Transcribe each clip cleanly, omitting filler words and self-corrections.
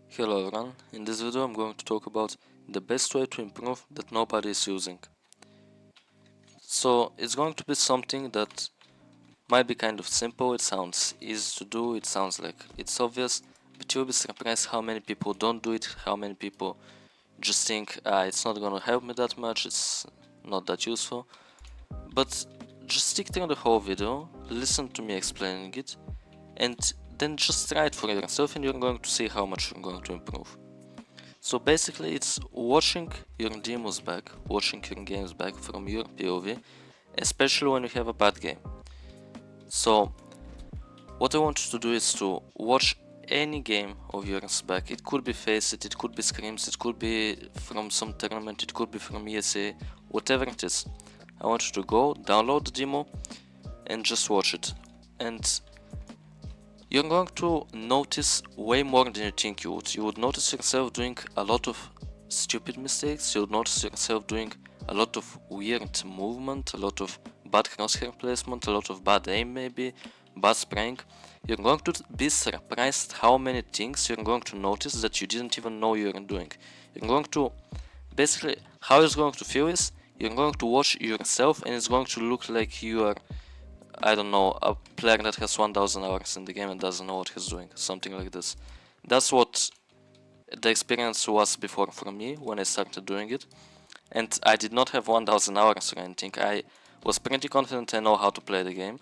Hello everyone, in this video I'm going to talk about the best way to improve that nobody is using. So it's going to be something that might be kind of simple, it sounds easy to do, it sounds like it's obvious, but you'll be surprised how many people don't do it, how many people just think it's not gonna help me that much, it's not that useful. But just stick through the whole video, listen to me explaining it, and then just try it for yourself and you're going to see how much you're going to improve. So basically it's watching your demos back, watching your games back from your POV, especially when you have a bad game. So what I want you to do is to watch any game of yours back. It could be Face It, it could be Screams, it could be from some tournament, it could be from ESA, whatever it is. I want you to go, download the demo and just watch it. And you're going to notice way more than you think you would. You would notice yourself doing a lot of stupid mistakes, you would notice yourself doing a lot of weird movement, a lot of bad crosshair placement, a lot of bad aim maybe, bad spraying. You're going to be surprised how many things you're going to notice that you didn't even know you were doing. You're going to, basically, how it's going to feel is, you're going to watch yourself and it's going to look like you are, I don't know, a player that has 1000 hours in the game and doesn't know what he's doing, something like this. That's what the experience was before for me when I started doing it. And I did not have 1000 hours or anything. I was pretty confident I know how to play the game.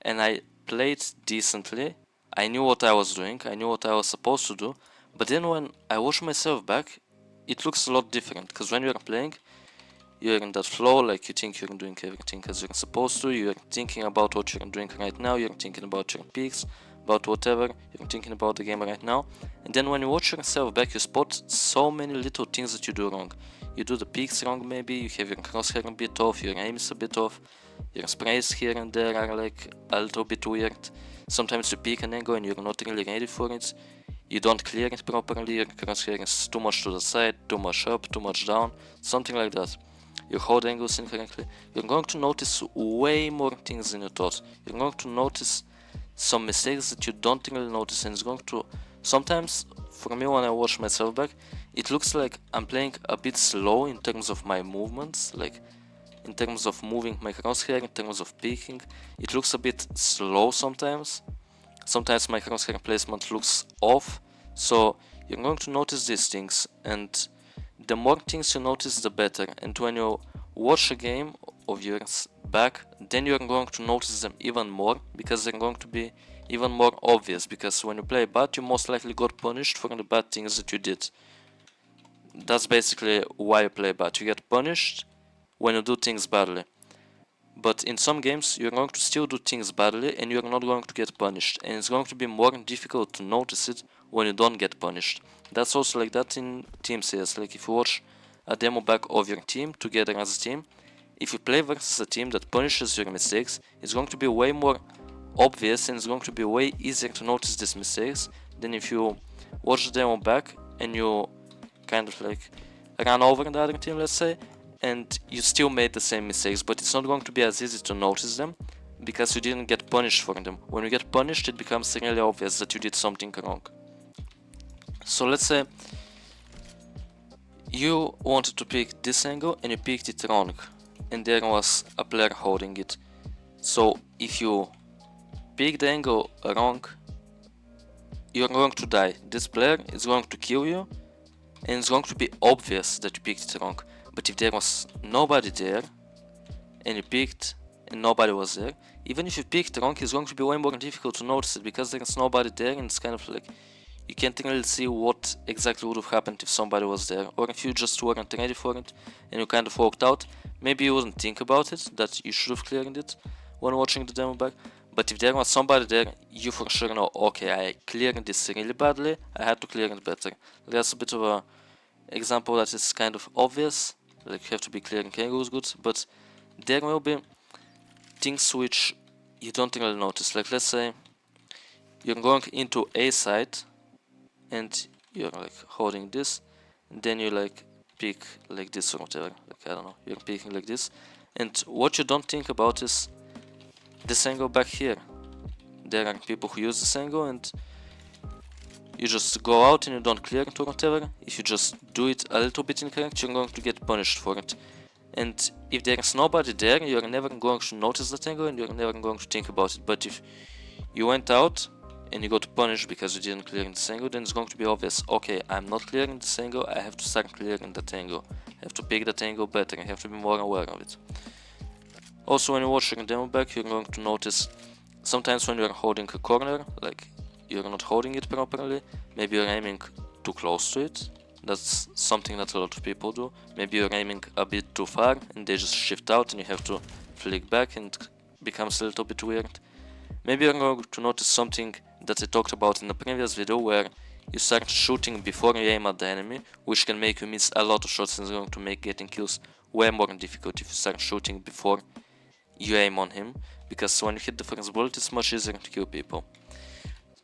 And I played decently. I knew what I was doing, I knew what I was supposed to do. But then when I watch myself back, it looks a lot different. Because when you're playing, you're in that flow, like you think you're doing everything as you're supposed to, you're thinking about what you're doing right now, you're thinking about your peaks, about whatever, you're thinking about the game right now. And then when you watch yourself back, you spot so many little things that you do wrong. You do the peaks wrong maybe, you have your crosshair a bit off, your aim is a bit off, your sprays here and there are like a little bit weird. Sometimes you peek an angle and you're not really ready for it. You don't clear it properly, your crosshair is too much to the side, too much up, too much down, something like that. Your hold angles incorrectly. You're going to notice way more things than you thought. You're going to notice some mistakes that you don't really notice, and it's going to, sometimes for me when I watch myself back, it looks like I'm playing a bit slow in terms of my movements, like in terms of moving my crosshair, in terms of peeking. It looks a bit slow sometimes. Sometimes my crosshair placement looks off. So you're going to notice these things, and the more things you notice, the better. And when you watch a game of yours back, then you're going to notice them even more, because they're going to be even more obvious. Because when you play bad, you most likely got punished for the bad things that you did. That's basically why you play bad. You get punished when you do things badly. But in some games, you're going to still do things badly and you're not going to get punished. And it's going to be more difficult to notice it when you don't get punished. That's also like that in Team CS. Like if you watch a demo back of your team together as a team, if you play versus a team that punishes your mistakes, it's going to be way more obvious and it's going to be way easier to notice these mistakes than if you watch the demo back and you kind of like run over the other team, let's say, and you still made the same mistakes, but it's not going to be as easy to notice them because you didn't get punished for them. When you get punished, it becomes really obvious that you did something wrong. So let's say you wanted to pick this angle and you picked it wrong, and there was a player holding it. So if you pick the angle wrong, you're going to die. This player is going to kill you, and it's going to be obvious that you picked it wrong. But if there was nobody there, and you picked and nobody was there, even if you picked wrong, it's going to be way more difficult to notice it because there's nobody there, and it's kind of like you can't really see what exactly would have happened if somebody was there, or if you just weren't ready for it and you kind of walked out. Maybe you wouldn't think about it, that you should have cleared it when watching the demo back. But if there was somebody there, you for sure know, okay, I cleared this really badly, I had to clear it better. There's a bit of a example that is kind of obvious, like you have to be clearing kangaroos good, but there will be things which you don't really notice. Like let's say you're going into A side and you're like holding this, and then you like pick like this or whatever, like I don't know, you're picking like this, and what you don't think about is this angle back here. There are people who use this angle and you just go out and you don't clear it or whatever, if you just do it a little bit incorrect, you're going to get punished for it. And if there is nobody there, you're never going to notice the angle and you're never going to think about it. But if you went out and you got punished because you didn't clear in this angle, then it's going to be obvious, okay, I'm not clearing this angle, I have to start clearing that angle. I have to pick that angle better, I have to be more aware of it. Also, when you watch your demo back, you're going to notice sometimes when you're holding a corner, like you're not holding it properly, maybe you're aiming too close to it. That's something that a lot of people do. Maybe you're aiming a bit too far and they just shift out and you have to flick back and it becomes a little bit weird. Maybe you're going to notice something that I talked about in the previous video, where you start shooting before you aim at the enemy, which can make you miss a lot of shots and is going to make getting kills way more difficult if you start shooting before you aim on him, because when you hit the first bullet it's much easier to kill people.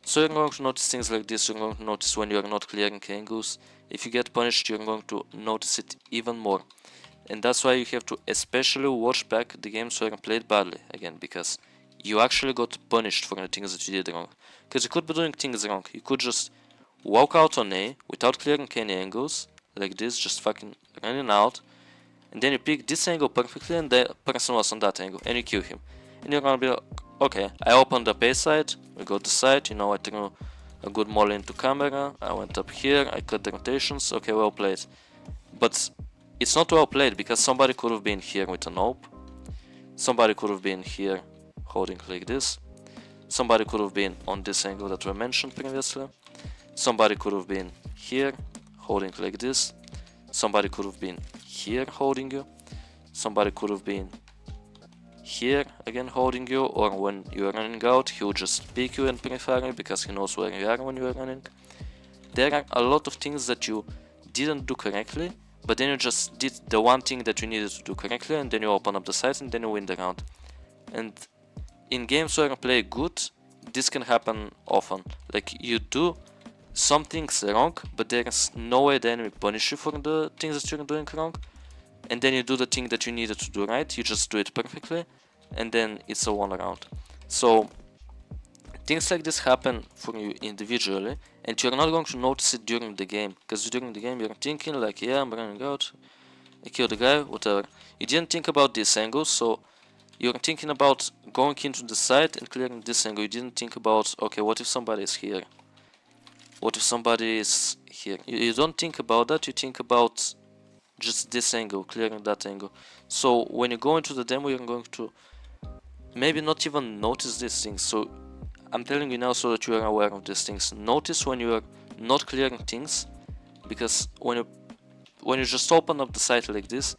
So you're going to notice things like this, you're going to notice when you're not clearing angles. If you get punished, you're going to notice it even more. And that's why you have to especially watch back the games where you played badly, again, because you actually got punished for the things that you did wrong. Because you could be doing things wrong, you could just walk out on A without clearing any angles, like this, just fucking running out, and then you pick this angle perfectly and the person was on that angle, and you kill him. And you're gonna be like, okay, I opened up A side, we got the side, you know, I threw a good molly into camera, I went up here, I cut the rotations, okay, well played. But it's not well played, because somebody could have been here with an AWP, somebody could have been here holding like this, somebody could have been on this angle that we mentioned previously, somebody could have been here holding like this, somebody could have been here holding you, somebody could have been here again holding you, or when you are running out he will just pick you and prefer you because he knows where you are when you are running. There are a lot of things that you didn't do correctly, but then you just did the one thing that you needed to do correctly, and then you open up the sight and then you win the round. And in games where you play good, this can happen often. Like, you do some things wrong, but there is no way the enemy punish you for the things that you're doing wrong, and then you do the thing that you needed to do right, you just do it perfectly, and then it's a one round. So things like this happen for you individually, and you're not going to notice it during the game, because during the game you're thinking like, yeah, I'm running out, I killed the guy, whatever. You didn't think about these angles, so you're thinking about going into the side and clearing this angle. You didn't think about, okay, what if somebody is here? What if somebody is here? You don't think about that, you think about just this angle, clearing that angle. So when you go into the demo, you're going to maybe not even notice these things. So I'm telling you now so that you are aware of these things. Notice when you are not clearing things, because when you just open up the site like this,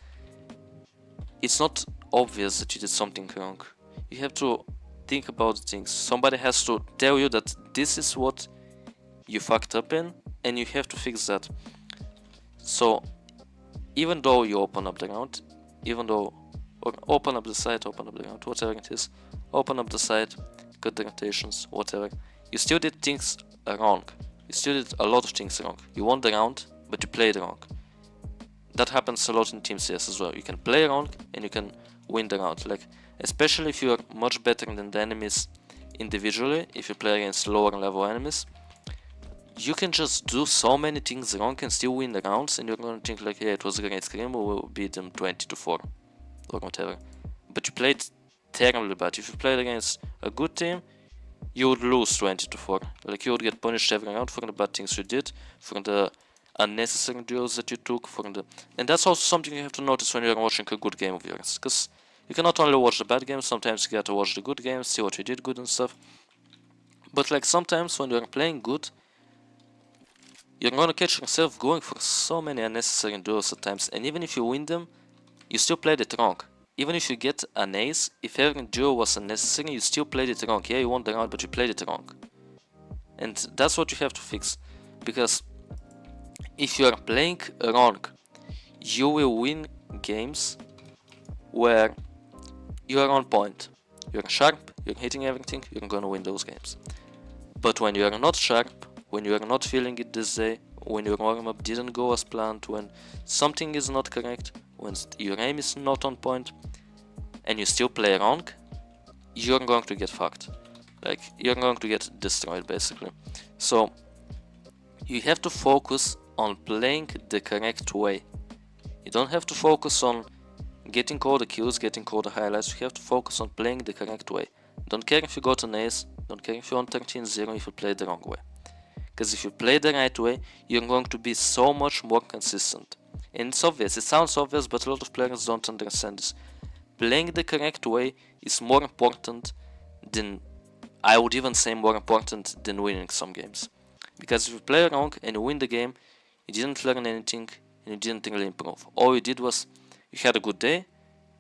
it's not obvious that you did something wrong. You have to think about things. Somebody has to tell you that this is what you fucked up in, and you have to fix that. So even though you open up the round, or open up the site, open up the round, whatever it is, open up the site, cut the rotations, whatever, you still did things wrong. You still did a lot of things wrong. You won the round, but you played wrong. That happens a lot in Team CS as well. You can play wrong and you can win the round. Like, especially if you are much better than the enemies individually, if you play against lower level enemies, you can just do so many things wrong and still win the rounds, and you're gonna think like, yeah, it was a great scrim, we will beat them 20-4 or whatever. But you played terribly bad. If you played against a good team, you would lose 20-4. Like, you would get punished every round for the bad things you did, for the unnecessary duels that you took, and that's also something you have to notice when you're watching a good game of yours, because you cannot only watch the bad games, sometimes you gotta watch the good games, see what you did good and stuff. But like, sometimes when you're playing good, you're gonna catch yourself going for so many unnecessary duels at times, and even if you win them, you still played it wrong. Even if you get an ace, if every duel was unnecessary, you still played it wrong. Yeah, you won the round, but you played it wrong. And that's what you have to fix, because if you are playing wrong, you will win games where you are on point. You're sharp, you're hitting everything, you're gonna win those games. But when you are not sharp, when you are not feeling it this day, when your warm-up didn't go as planned, when something is not correct, when your aim is not on point, and you still play wrong, you're going to get fucked. Like, you're going to get destroyed, basically. So you have to focus on playing the correct way. You don't have to focus on getting all the kills, getting all the highlights. You have to focus on playing the correct way. Don't care if you got an ace, don't care if you're on 13-0 if you play the wrong way. Because if you play the right way, you're going to be so much more consistent. And it's obvious, it sounds obvious, but a lot of players don't understand this. Playing the correct way is more important than, I would even say more important than winning some games. Because if you play wrong and you win the game, you didn't learn anything and you didn't really improve. All you did was, you had a good day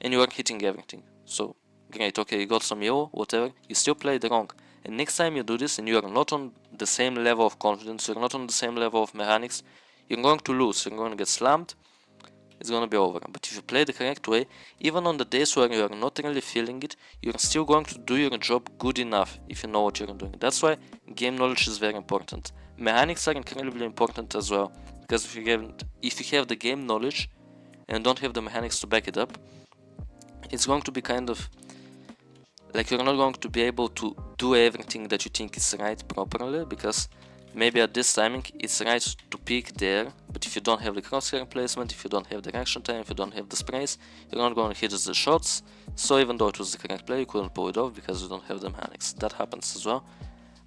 and you were hitting everything. So, great, okay, you got some yellow, whatever, you still played wrong. And next time you do this and you are not on the same level of confidence, you're not on the same level of mechanics, you're going to lose, you're going to get slammed, it's going to be over. But if you play the correct way, even on the days where you are not really feeling it, you're still going to do your job good enough if you know what you're doing. That's why game knowledge is very important. Mechanics are incredibly important as well, because if you have the game knowledge and don't have the mechanics to back it up, it's going to be kind of like you're not going to be able to do everything that you think is right properly, because maybe at this timing it's right to peek there, but if you don't have the crosshair placement, if you don't have the reaction time, if you don't have the sprays, you're not going to hit the shots. So even though it was the correct play, you couldn't pull it off because you don't have the mechanics. That happens as well.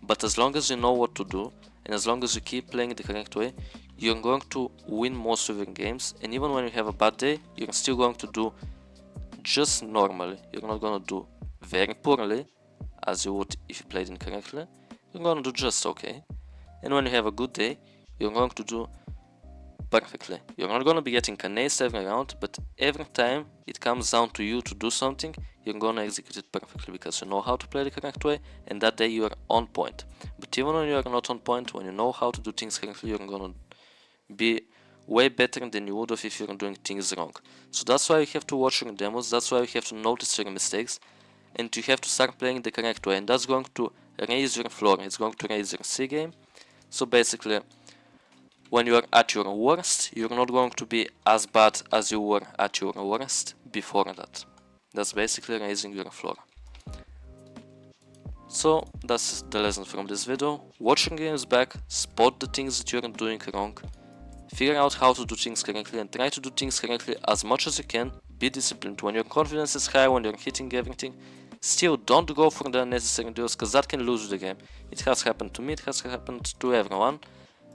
But as long as you know what to do, and as long as you keep playing the correct way, you're going to win most of your games. And even when you have a bad day, you're still going to do just normally. You're not going to do very poorly, as you would if you played incorrectly. You're going to do just okay. And when you have a good day, you're going to do perfectly. You're not going to be getting an ace every round, but every time it comes down to you to do something, you're going to execute it perfectly because you know how to play the correct way, and that day you are on point. But even when you are not on point, when you know how to do things correctly, you're going to be way better than you would have if you're doing things wrong. So that's why you have to watch your demos, that's why you have to notice your mistakes, and you have to start playing the correct way, and that's going to raise your floor, it's going to raise your C game. So basically, when you are at your worst, you're not going to be as bad as you were at your worst before that. That's basically raising your floor. So that's the lesson from this video. Watch your games back, spot the things that you're doing wrong, figure out how to do things correctly, and try to do things correctly as much as you can. Be disciplined. When your confidence is high, when you're hitting everything, still don't go for the unnecessary duels, because that can lose you the game. It has happened to me, it has happened to everyone.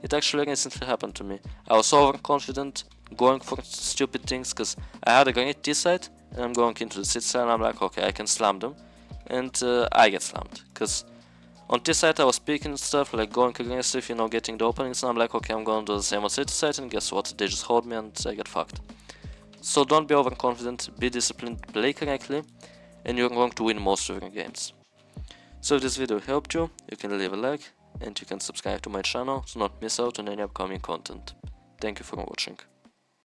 It actually recently happened to me. I was overconfident, going for stupid things, because I had a great T side, and I'm going into the C side, and I'm like, okay, I can slam them. And I get slammed, because on T side I was picking stuff, like going aggressive, you know, getting the openings, and I'm like, okay, I'm going to do the same on C side, and guess what, they just hold me and I get fucked. So don't be overconfident, be disciplined, play correctly, and you're going to win most of your games. So if this video helped you, you can leave a like, and you can subscribe to my channel to not miss out on any upcoming content. Thank you for watching.